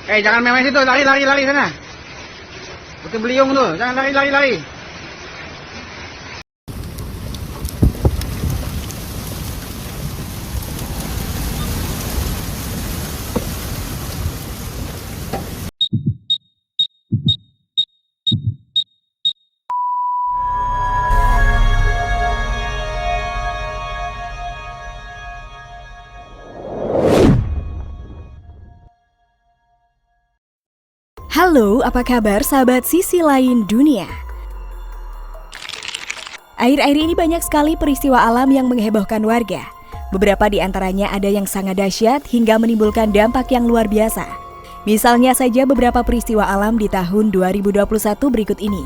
Jangan main situ, lari sana. Puting beliung tuh, jangan lari. Halo, apa kabar sahabat sisi lain dunia? Akhir-akhir ini banyak sekali peristiwa alam yang menghebohkan warga. Beberapa di antaranya ada yang sangat dahsyat hingga menimbulkan dampak yang luar biasa. Misalnya saja beberapa peristiwa alam di tahun 2021 berikut ini.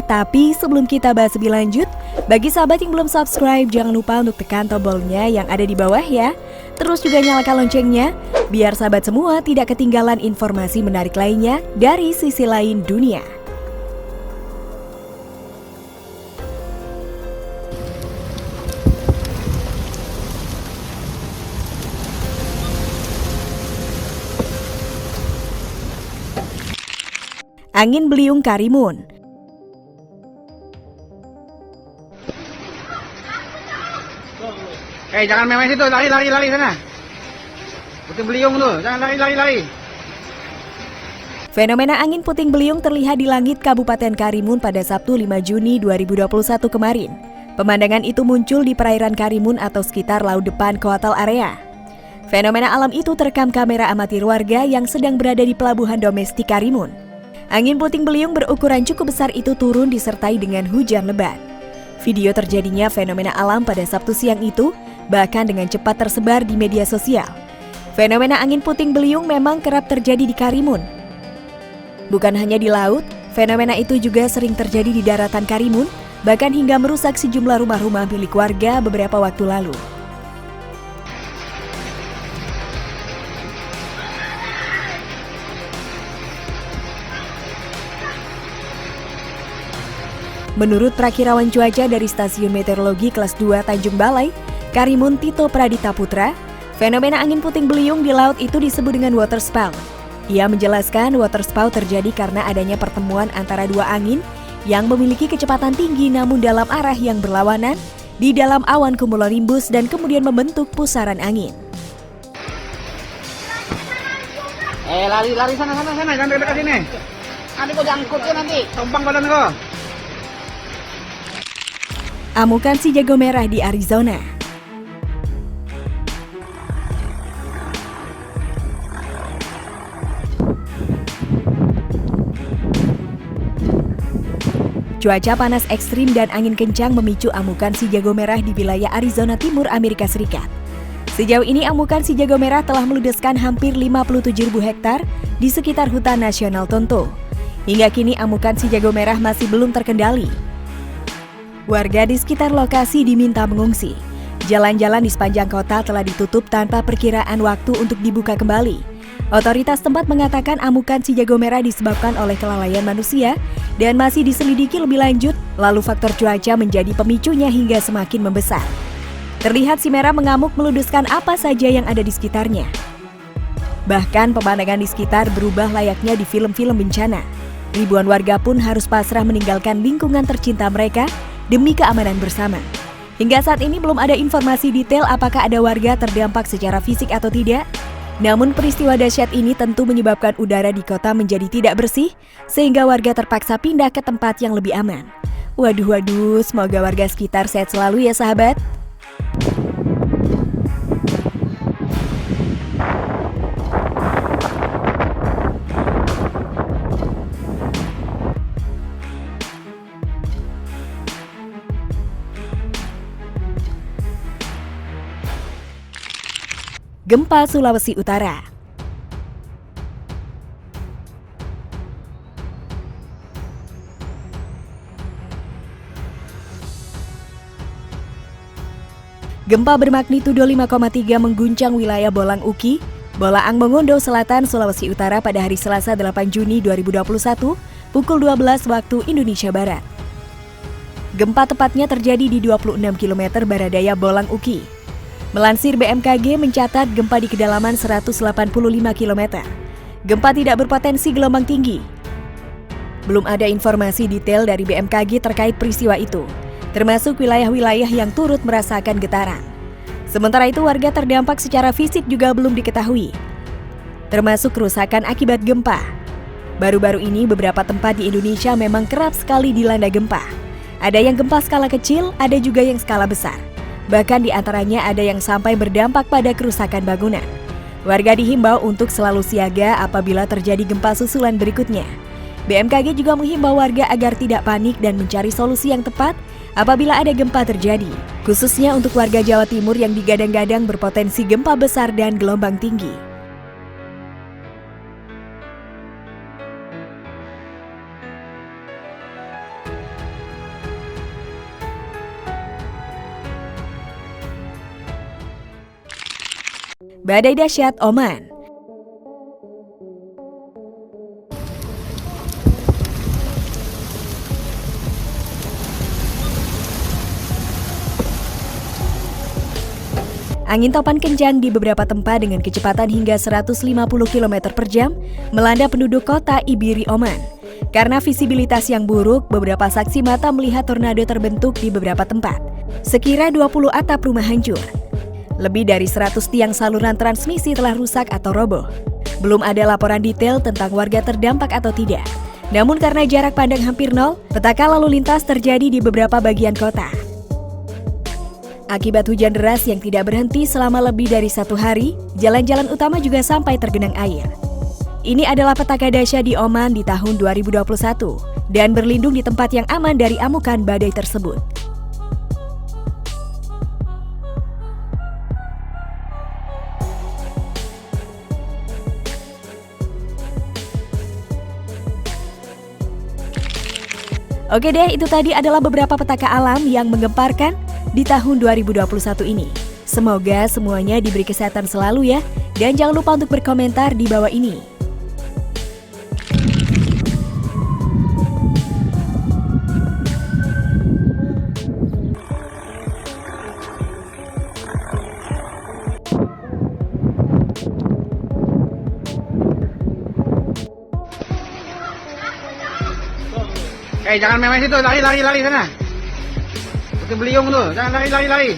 Tapi sebelum kita bahas lebih lanjut, bagi sahabat yang belum subscribe, jangan lupa untuk tekan tombolnya yang ada di bawah ya. Terus juga nyalakan loncengnya, biar sahabat semua tidak ketinggalan informasi menarik lainnya dari sisi lain dunia. Angin beliung Karimun. Jangan main situ, lari sana. Puting beliung tuh, jangan lari. Fenomena angin puting beliung terlihat di langit Kabupaten Karimun pada Sabtu 5 Juni 2021 kemarin. Pemandangan itu muncul di perairan Karimun atau sekitar laut depan Coastal Area. Fenomena alam itu terekam kamera amatir warga yang sedang berada di pelabuhan domestik Karimun. Angin puting beliung berukuran cukup besar itu turun disertai dengan hujan lebat. Video terjadinya fenomena alam pada Sabtu siang itu bahkan dengan cepat tersebar di media sosial. Fenomena angin puting beliung memang kerap terjadi di Karimun. Bukan hanya di laut, fenomena itu juga sering terjadi di daratan Karimun, bahkan hingga merusak sejumlah rumah-rumah milik warga beberapa waktu lalu. Menurut prakirawan cuaca dari Stasiun Meteorologi Kelas 2 Tanjung Balai, Karimun Tito Pradita Putra, fenomena angin puting beliung di laut itu disebut dengan waterspout. Ia menjelaskan waterspout terjadi karena adanya pertemuan antara dua angin yang memiliki kecepatan tinggi namun dalam arah yang berlawanan di dalam awan cumulonimbus dan kemudian membentuk pusaran angin. Lari sana, jangan dekat sini. Nanti kau diangkut ya nanti, tumpang badan kau. Amukan si jago merah di Arizona. Cuaca panas ekstrim dan angin kencang memicu amukan si jago merah di wilayah Arizona Timur, Amerika Serikat. Sejauh ini amukan si jago merah telah meludeskan hampir 57.000 hektar di sekitar hutan nasional Tonto. Hingga kini amukan si jago merah masih belum terkendali. Warga di sekitar lokasi diminta mengungsi. Jalan-jalan di sepanjang kota telah ditutup tanpa perkiraan waktu untuk dibuka kembali. Otoritas tempat mengatakan amukan si jago merah disebabkan oleh kelalaian manusia dan masih diselidiki lebih lanjut, lalu faktor cuaca menjadi pemicunya hingga semakin membesar. Terlihat si merah mengamuk meludeskan apa saja yang ada di sekitarnya. Bahkan pemandangan di sekitar berubah layaknya di film-film bencana. Ribuan warga pun harus pasrah meninggalkan lingkungan tercinta mereka demi keamanan bersama. Hingga saat ini belum ada informasi detail apakah ada warga terdampak secara fisik atau tidak. Namun peristiwa dahsyat ini tentu menyebabkan udara di kota menjadi tidak bersih, sehingga warga terpaksa pindah ke tempat yang lebih aman. Waduh, semoga warga sekitar sehat selalu ya sahabat. Gempa Sulawesi Utara. Gempa bermagnitudo 5,3 mengguncang wilayah Bolang Uki, Bolaang Mongondo Selatan, Sulawesi Utara pada hari Selasa 8 Juni 2021, pukul 12 waktu Indonesia Barat. Gempa tepatnya terjadi di 26 km baradaya Bolang Uki. Melansir BMKG mencatat gempa di kedalaman 185 km. Gempa tidak berpotensi gelombang tinggi. Belum ada informasi detail dari BMKG terkait peristiwa itu, termasuk wilayah-wilayah yang turut merasakan getaran. Sementara itu, warga terdampak secara fisik juga belum diketahui, termasuk kerusakan akibat gempa. Baru-baru ini beberapa tempat di Indonesia memang kerap sekali dilanda gempa. Ada yang gempa skala kecil, ada juga yang skala besar. Bahkan di antaranya ada yang sampai berdampak pada kerusakan bangunan. Warga dihimbau untuk selalu siaga apabila terjadi gempa susulan berikutnya. BMKG juga menghimbau warga agar tidak panik dan mencari solusi yang tepat apabila ada gempa terjadi, khususnya untuk warga Jawa Timur yang digadang-gadang berpotensi gempa besar dan gelombang tinggi. Badai dahsyat Oman. Angin topan kencang di beberapa tempat dengan kecepatan hingga 150 km per jam melanda penduduk kota Ibiri, Oman. Karena visibilitas yang buruk, beberapa saksi mata melihat tornado terbentuk di beberapa tempat. Sekira 20 atap rumah hancur. Lebih dari 100 tiang saluran transmisi telah rusak atau roboh. Belum ada laporan detail tentang warga terdampak atau tidak. Namun karena jarak pandang hampir nol, petaka lalu lintas terjadi di beberapa bagian kota. Akibat hujan deras yang tidak berhenti selama lebih dari 1 hari, jalan-jalan utama juga sampai tergenang air. Ini adalah petaka dahsyat di Oman di tahun 2021 dan berlindung di tempat yang aman dari amukan badai tersebut. Oke deh, itu tadi adalah beberapa petaka alam yang menggemparkan di tahun 2021 ini. Semoga semuanya diberi kesehatan selalu ya. Dan jangan lupa untuk berkomentar di bawah ini. Jangan main-main situ, lari sana. Seperti beliung tuh, jangan lari.